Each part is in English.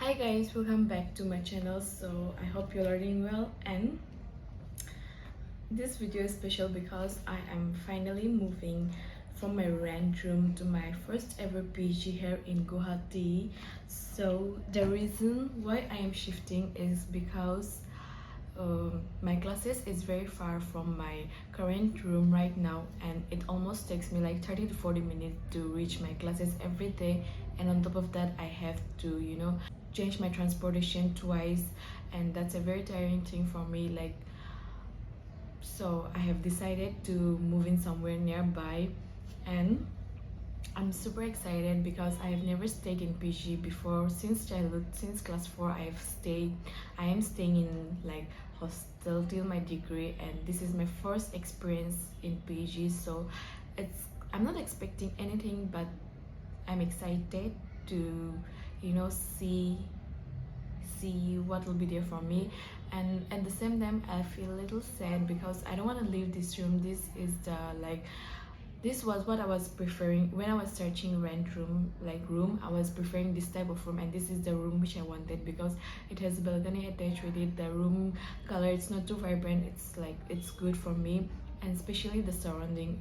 Hi guys, welcome back to my channel. So I hope you're learning well, and this video is special because I am finally moving from my rent room to my first ever PG here in Guwahati. So the reason why I am shifting is because my classes is very far from my current room right now, and it almost takes me like 30 to 40 minutes to reach my classes every day. And on top of that, I have to change my transportation twice, and that's a very tiring thing for me. So I have decided to move in somewhere nearby, and I'm super excited because I have never stayed in PG before. Since childhood, since class 4, I am staying in like hostel till my degree, and this is my first experience in PG. So I'm not expecting anything, but I'm excited to see what will be there for me. And at the same time, I feel a little sad because I don't want to leave this room. This was what I was preferring when I was searching rent room. I was preferring this type of room, and this is the room which I wanted because it has a balcony attached with it. The room color, it's not too vibrant, it's good for me, and especially the surrounding.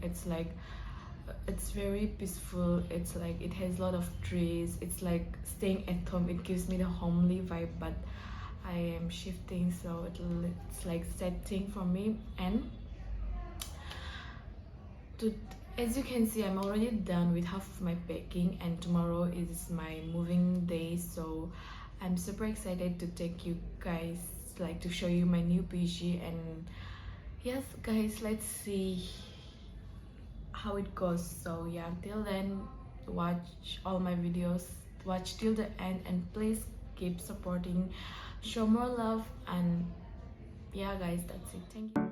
It's very peaceful. It's like it has a lot of trees. It's like staying at home. It gives me the homely vibe, but I am shifting, so it's like sad thing for me. And as you can see, I'm already done with half of my packing, and tomorrow is my moving day. So I'm super excited to take you guys, to show you my new PG. And yes guys, let's see how it goes. So yeah, till then, watch all my videos, watch till the end, and please keep supporting, show more love. And yeah guys, that's it. Thank you.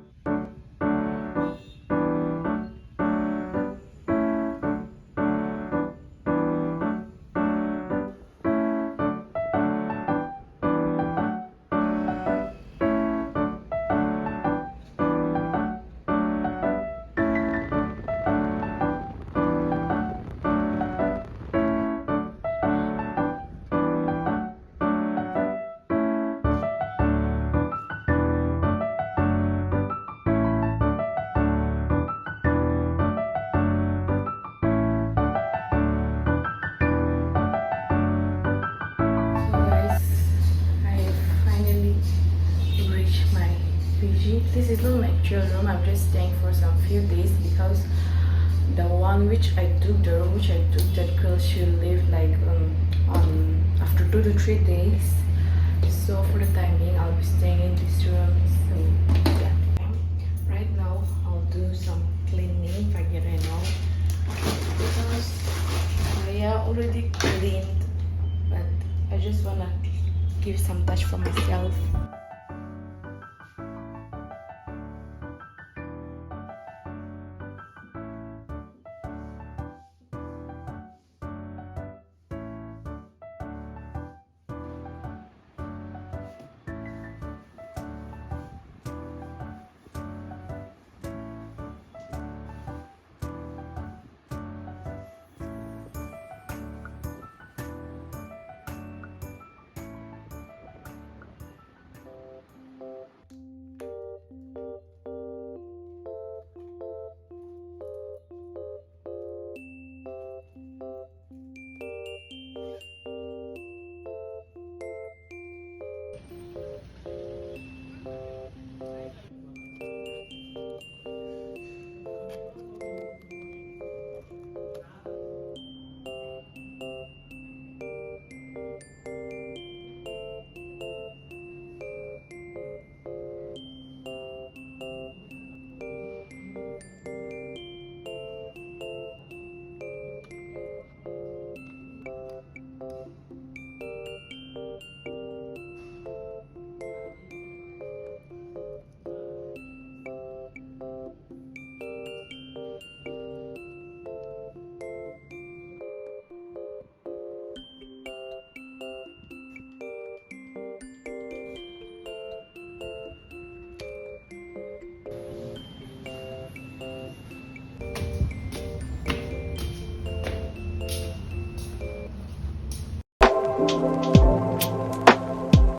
This is not my actual room. I'm just staying for some few days because the one which I took, that girl should leave on after 2 to 3 days. So for the time being, I'll be staying in this room. So yeah, right now I'll do some cleaning, because I already cleaned, but I just wanna give some touch for myself.